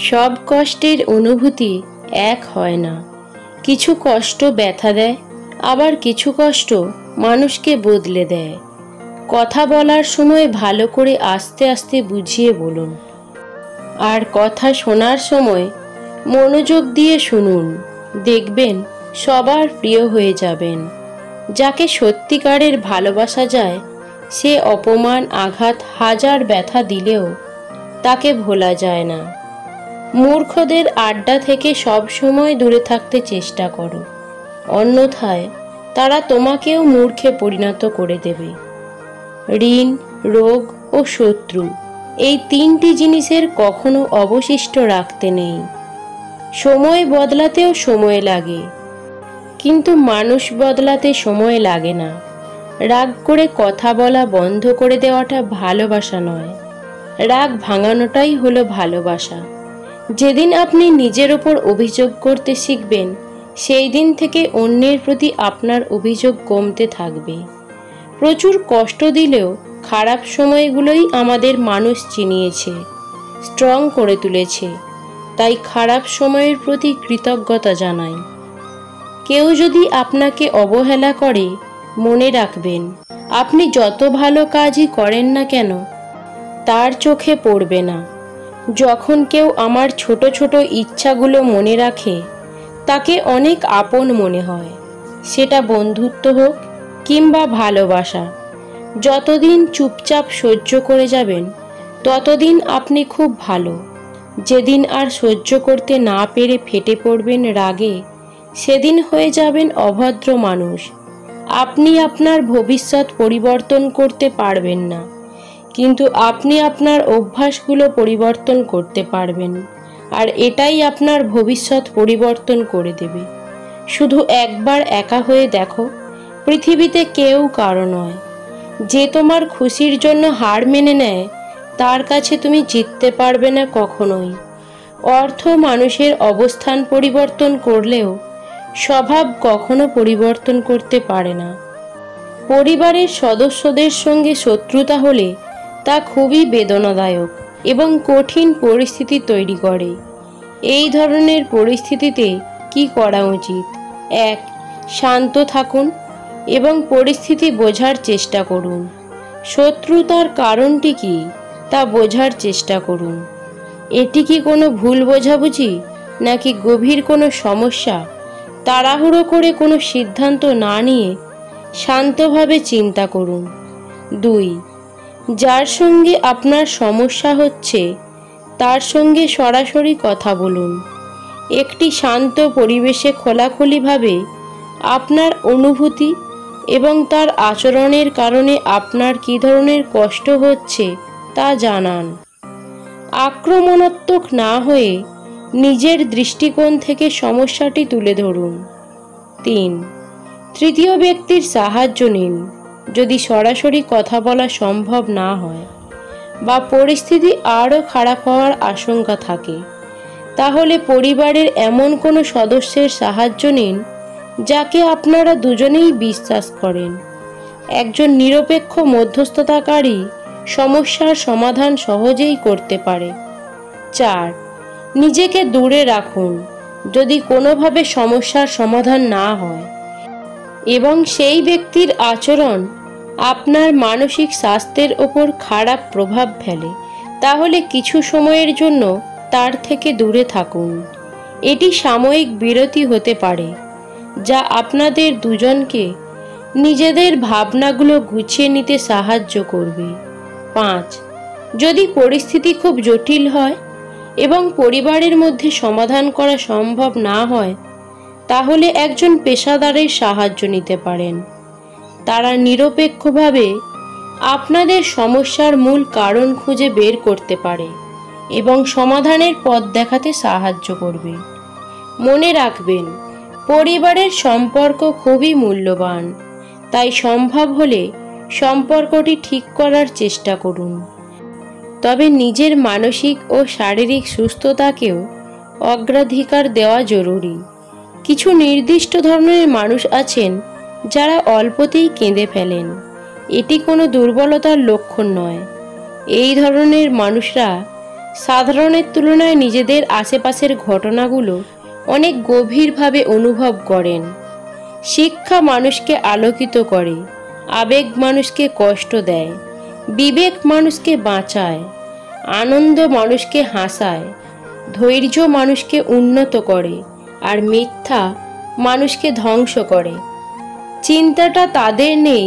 সব কষ্টের অনুভূতি এক হয় না। কিছু কষ্ট ব্যথা দেয়, আবার কিছু কষ্ট মানুষকে বদলে দেয়। কথা বলার সময় ভালো করে আস্তে আস্তে বুঝিয়ে বলুন, আর কথা শোনার সময় মনোযোগ দিয়ে শুনুন। দেখবেন সবার প্রিয় হয়ে যাবেন। যাকে সত্যিকারের ভালোবাসা যায়, সে অপমান, আঘাত, হাজার ব্যথা দিলেও তাকে ভোলা যায় না। মূর্খদের আড্ডা থেকে সব সময় দূরে থাকতে চেষ্টা করো, অন্যথায় তারা তোমাকেও মূর্খে পরিণত করে দেবে। ঋণ, রোগ ও শত্রু, এই তিনটি জিনিসের কখনো অবশিষ্ট রাখতে নেই। সময় বদলাতেও সময় লাগে, কিন্তু মানুষ বদলাতে সময় লাগে না। রাগ করে কথা বলা বন্ধ করে দেওয়াটা ভালোবাসা নয়, রাগ ভাঙানোটাই হলো ভালোবাসা। যেদিন আপনি নিজের ওপর অভিযোগ করতে শিখবেন, সেই দিন থেকে অন্যের প্রতি আপনার অভিযোগ কমতে থাকবে। প্রচুর কষ্ট দিলেও খারাপ সময়গুলোই আমাদের মানুষ চিনিয়েছে, স্ট্রং করে তুলেছে। তাই খারাপ সময়ের প্রতি কৃতজ্ঞতা জানাই। কেউ যদি আপনাকে অবহেলা করে, মনে রাখবেন, আপনি যত ভালো কাজই করেন না কেন, তার চোখে পড়বে না। যখন কেউ আমার ছোট ছোট ইচ্ছাগুলো মনে রাখে, তাকে অনেক আপন মনে হয়। সেটা বন্ধুত্ব হোক কিংবা ভালোবাসা। যতদিন চুপচাপ সহ্য করে যাবেন, ততদিন আপনি খুব ভালো। যেদিন আর সহ্য করতে না পেরে ফেটে পড়বেন রাগে, সেদিন হয়ে যাবেন অভদ্র মানুষ। আপনি আপনার ভবিষ্যৎ পরিবর্তন করতে পারবেন না, কিন্তু আপনি আপনার অভ্যাসগুলো পরিবর্তন করতে পারবেন, আর এটাই আপনার ভবিষ্যৎ পরিবর্তন করে দেবে। শুধু একবার একা হয়ে দেখো, পৃথিবীতে কেউ কারো নয়। যে তোমার খুশির জন্য হার মেনে নেয়, তার কাছে তুমি জিততে পারবে না কখনোই। অর্থ মানুষের অবস্থান পরিবর্তন করলেও স্বভাব কখনো পরিবর্তন করতে পারে না। পরিবারের সদস্যদের সঙ্গে শত্রুতা হলে তা খুবই বেদনাদায়ক এবং কঠিন পরিস্থিতি তৈরি করে। এই ধরনের পরিস্থিতিতে কি করা উচিত? 1. শান্ত থাকুন এবং পরিস্থিতি বোঝার চেষ্টা করুন। শত্রুতার কারণটি কি তা বোঝার চেষ্টা করুন। এটি কি কোনো ভুল বোঝাবুঝি, নাকি গভীর কোনো সমস্যা? তাড়াহুড়ো করে কোনো সিদ্ধান্ত না নিয়ে শান্তভাবে চিন্তা করুন। 2. যার সঙ্গে আপনার সমস্যা হচ্ছে, তার সঙ্গে সরাসরি কথা বলুন। একটি শান্ত পরিবেশে খোলাখুলিভাবে আপনার অনুভূতি এবং তার আচরণের কারণে আপনার কী ধরনের কষ্ট হচ্ছে তা জানান। আক্রমণাত্মক না হয়ে নিজের দৃষ্টিকোণ থেকে সমস্যাটি তুলে ধরুন। 3. তৃতীয় ব্যক্তির সাহায্য নিন। যদি সরাসরি কথা বলা সম্ভব না হয় বা পরিস্থিতি আরও খারাপ হওয়ার আশঙ্কা থাকে, তাহলে পরিবারের এমন কোনো সদস্যের সাহায্য নিন যাকে আপনারা দুজনেই বিশ্বাস করেন। একজন নিরপেক্ষ মধ্যস্থতাকারী সমস্যার সমাধান সহজেই করতে পারে। 4. নিজেকে দূরে রাখুন যদি কোনোভাবে সমস্যার সমাধান না হয় এবং সেই ব্যক্তির আচরণ আপনার মানসিক স্বাস্থ্যের ওপর খারাপ প্রভাব ফেলে, তাহলে কিছু সময়ের জন্য তার থেকে দূরে থাকুন। এটি সাময়িক বিরতি হতে পারে, যা আপনাদের দুজনকে নিজেদের ভাবনাগুলো গুছিয়ে নিতে সাহায্য করবে। 5. যদি পরিস্থিতি খুব জটিল হয় এবং পরিবারের মধ্যে সমাধান করা সম্ভব না হয়, তাহলে একজন পেশাদারের সাহায্য নিতে পারেন। তারা নিরপেক্ষভাবে আপনাদের সমস্যার মূল কারণ খুঁজে বের করতে পারে এবং সমাধানের পথ দেখাতে সাহায্য করবে। মনে রাখবেন, পরিবারের সম্পর্ক খুবই মূল্যবান, তাই সম্ভব হলে সম্পর্কটি ঠিক করার চেষ্টা করুন। তবে নিজের মানসিক ও শারীরিক সুস্থতাকেও অগ্রাধিকার দেওয়া জরুরি। কিছু নির্দিষ্ট ধরনের মানুষ আছেন যারা অল্পতেই কেঁদে ফেলেন। এটি কোনো দুর্বলতার লক্ষণ নয়। এই ধরনের মানুষরা সাধারণের তুলনায় নিজেদের আশেপাশের ঘটনাগুলো অনেক গভীরভাবে অনুভব করেন। শিক্ষা মানুষকে আলোকিত করে, আবেগ মানুষকে কষ্ট দেয়, বিবেক মানুষকে বাঁচায়, আনন্দ মানুষকে হাসায়, ধৈর্য মানুষকে উন্নত করে, আর মিথ্যা মানুষকে ধ্বংস করে। চিন্তাটা তাদের নেই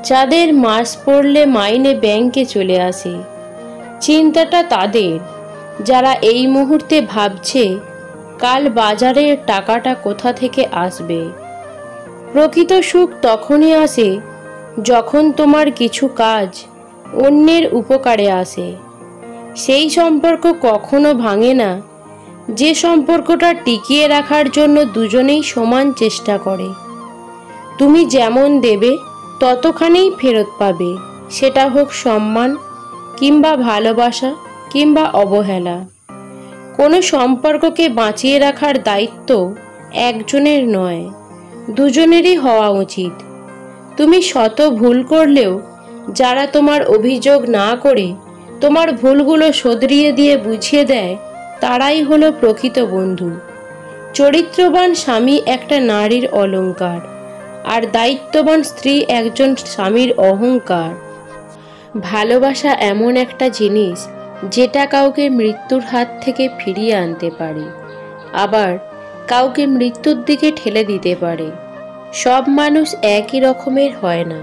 যাদের মাস পড়লে মাইনে ব্যাংকে চলে আসে। চিন্তাটা তাদের যারা এই মুহূর্তে ভাবছে কাল বাজারের টাকাটা কোথা থেকে আসবে। প্রকৃত সুখ তখনই আসে যখন তোমার কিছু কাজ অন্যের উপকারে আসে। সেই সম্পর্ক কখনো ভাঙে না যে সম্পর্কটা টিকিয়ে রাখার জন্য দুজনেই সমান চেষ্টা করে। তুমি যেমন দেবে ততখানেই ফেরত পাবে, সেটা হোক সম্মান কিংবা ভালোবাসা কিংবা অবহেলা। কোনো সম্পর্ককে বাঁচিয়ে রাখার দায়িত্ব একজনের নয়, দুজনেরই হওয়া উচিত। তুমি শত ভুল করলেও যারা তোমার অভিযোগ না করে তোমার ভুলগুলো শোধরিয়ে দিয়ে বুঝিয়ে দেয়, তারাই হলো প্রকৃত বন্ধু। চরিত্রবান স্বামী একটা নারীর অলংকার, আর দায়িত্ববান স্ত্রী একজন স্বামীর অহংকার। ভালোবাসা এমন একটা জিনিস যেটা কাউকে মৃত্যুর হাত থেকে ফিরিয়ে আনতে পারে, আবার কাউকে মৃত্যুর দিকে ঠেলে দিতে পারে। সব মানুষ একই রকমের হয় না।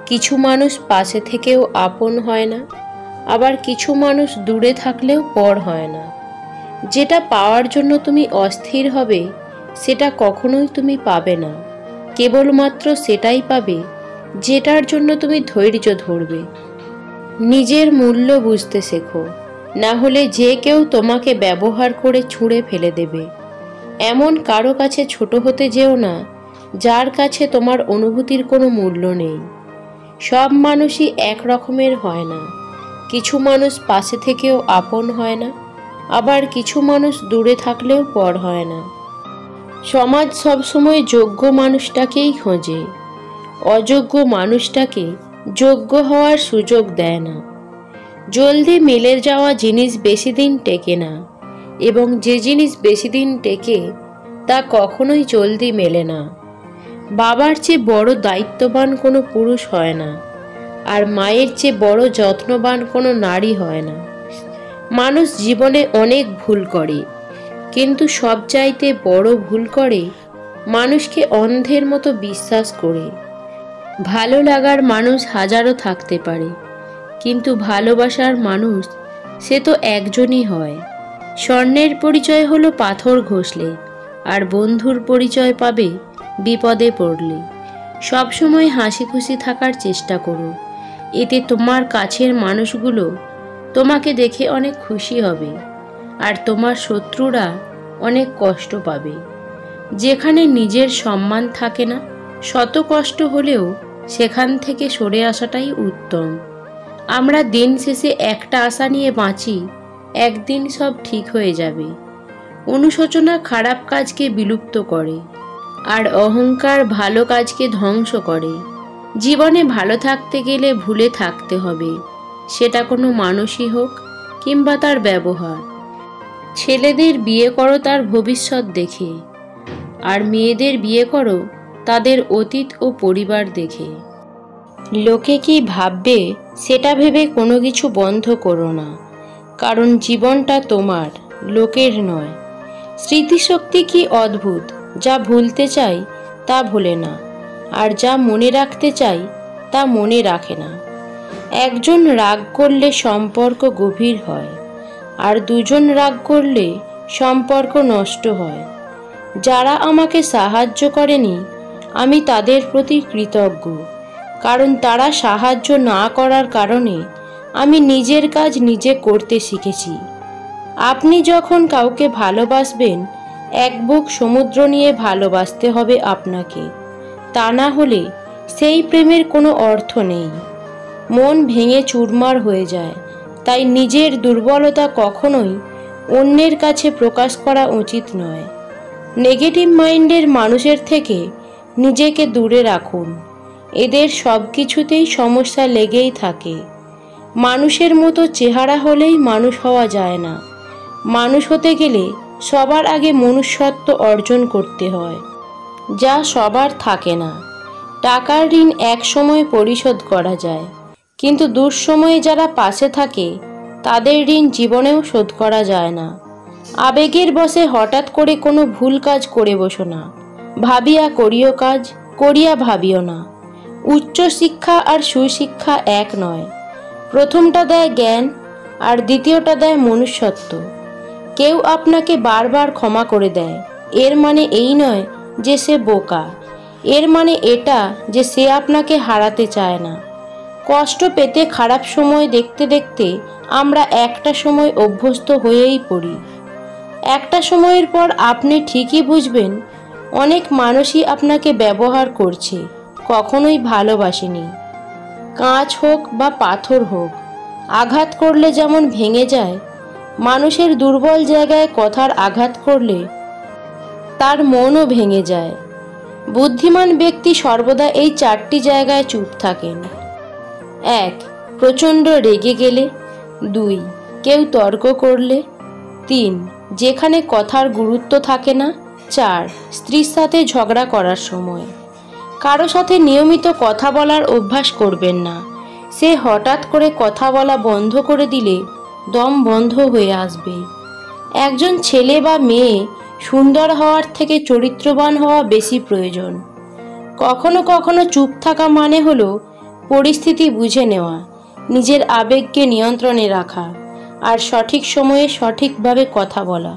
কিছু মানুষ পাশে থেকেও আপন হয় না, আবার কিছু মানুষ দূরে থাকলেও পর হয় না। যেটা পাওয়ার জন্য তুমি অস্থির হবে সেটা কখনোই তুমি পাবে না। কেবলমাত্র সেটাই পাবে যেটার জন্য তুমি ধৈর্য ধরবে। নিজের মূল্য বুঝতে শেখো, না হলে যে কেউ তোমাকে ব্যবহার করে ছুঁড়ে ফেলে দেবে। এমন কারো কাছে ছোট হতে যেও না যার কাছে তোমার অনুভূতির কোনো মূল্য নেই। সব মানুষই এক রকমের হয় না। কিছু মানুষ পাশে থেকেও আপন হয় না, আবার কিছু মানুষ দূরে থাকলেও পর হয় না। সমাজ সবসময় যোগ্য মানুষটাকেই খোঁজে, অযোগ্য মানুষটাকে যোগ্য হওয়ার সুযোগ দেয় না। জলদি মিলে যাওয়া জিনিস বেশি দিন টেকে না, এবং যে জিনিস বেশি দিন টেকে তা কখনোই জলদি মেলে না। বাবার চেয়ে বড় দায়িত্ববান কোনো পুরুষ হয় না, আর মায়ের চেয়ে বড় যত্নবান কোনো নারী হয় না। মানুষ জীবনে অনেক ভুল করে, কিন্তু সবচাইতে বড় ভুল করে মানুষকে অন্ধের মতো বিশ্বাস করে। ভালো লাগার মানুষ হাজারো থাকতে পারে, কিন্তু ভালোবাসার মানুষ সে তো একজনই হয়। স্বর্ণের পরিচয় হলো পাথর ঘষলে, আর বন্ধুর পরিচয় পাবে বিপদে পড়লে। সবসময় হাসি খুশি থাকার চেষ্টা করো, এতে তোমার কাছের মানুষগুলো তোমাকে দেখে অনেক খুশি হবে, আর তোমার শত্রুরা অনেক কষ্ট পাবে। যেখানে নিজের সম্মান থাকে না, শত কষ্ট হলেও সেখান থেকে সরে আসাটাই উত্তম। আমরা দিন শেষে একটা আশা নিয়ে বাঁচি, একদিন সব ঠিক হয়ে যাবে। অনুশোচনা খারাপ কাজকে বিলুপ্ত করে, আর অহংকার ভালো কাজকে ধ্বংস করে। জীবনে ভালো থাকতে গেলে ভুলে থাকতে হবে, সেটা কোনো মানুষই হোক কিংবা তার ব্যবহার। ছেলেদের বিয়ে করো তার ভবিষ্যৎ দেখে, আর মেয়েদের বিয়ে করো তাদের অতীত ও পরিবার দেখে। লোকে কি ভাববে সেটা ভেবে কোনো কিছু বন্ধ করো না, কারণ জীবনটা তোমার, লোকের নয়। স্মৃতিশক্তি কি অদ্ভুত, যা ভুলতে চাই তা ভোলে না, আর যা মনে রাখতে চাই তা মনে রাখে না। একজন রাগ করলে সম্পর্ক গভীর হয়, আর দুজন রাগ করলে সম্পর্ক নষ্ট হয়। যারা আমাকে সাহায্য করেনি আমি তাদের প্রতি কৃতজ্ঞ, কারণ তারা সাহায্য না করার কারণে আমি নিজের কাজ নিজে করতে শিখেছি। আপনি যখন কাউকে ভালোবাসবেন, এক বুক সমুদ্র নিয়ে ভালোবাসতে হবে আপনাকে, তা না হলে সেই প্রেমের কোনো অর্থ নেই। মন ভেঙে চুরমার হয়ে যায়, তাই নিজের দুর্বলতা কখনোই অন্যের কাছে প্রকাশ করা উচিত নয়। নেগেটিভ মাইন্ডের মানুষের থেকে নিজেকে দূরে রাখুন, এদের সব কিছুতেই সমস্যা লেগেই থাকে। মানুষের মতো চেহারা হলেই মানুষ হওয়া যায় না। মানুষ হতে গেলে সবার আগে মনুষ্যত্ব অর্জন করতে হয়, যা সবার থাকে না। টাকার ঋণ এক সময় পরিশোধ করা যায়, কিন্তু দুঃসময়ে যারা পাশে থাকে তাদের ঋণ জীবনেও শোধ করা যায় না। আবেগের বশে হঠাৎ করে কোনো ভুল কাজ করে বসো না। ভাবিয়া করিও কাজ, করিয়া ভাবিও না। উচ্চ শিক্ষা আর সুশিক্ষা এক নয়। প্রথমটা দেয় জ্ঞান আর দ্বিতীয়টা দেয় মনুষ্যত্ব। কেউ আপনাকে বারবার ক্ষমা করে দেয়, এর মানে এই নয় যে সে বোকা। এর মানে এটা যে সে আপনাকে হারাতে চায় না। কষ্ট পেতে খারাপ সময় দেখতে দেখতে আমরা একটা সময় অভ্যস্ত হয়েই পড়ি। একটা সময়ের পর আপনি ঠিকই বুঝবেন অনেক মানুষই আপনাকে ব্যবহার করছে, কখনোই ভালোবাসেনি। কাঁচ হোক বা পাথর হোক, আঘাত করলে যেমন ভেঙে যায়, মানুষের দুর্বল জায়গায় কথার আঘাত করলে তার মনও ভেঙে যায়। বুদ্ধিমান ব্যক্তি সর্বদা এই 4টি জায়গায় চুপ থাকেন। 1. প্রচণ্ড রেগে গেলে। 2. কেউ তর্ক করলে। 3. যেখানে কথার গুরুত্ব থাকে না। 4. স্ত্রীর সাথে ঝগড়া করার সময়। কারো সাথে নিয়মিত কথা বলার অভ্যাস করবেন না। সে হঠাৎ করে কথা বলা বন্ধ করে দিলে দম বন্ধ হয়ে আসবে। একজন ছেলে বা মেয়ে সুন্দর হওয়ার থেকে চরিত্রবান হওয়া বেশি প্রয়োজন। কখনো কখনো চুপ থাকা মানে হলো পরিস্থিতি বুঝে নেওয়া, নিজের আবেগকে নিয়ন্ত্রণে রাখা আর সঠিক সময়ে সঠিকভাবে কথা বলা।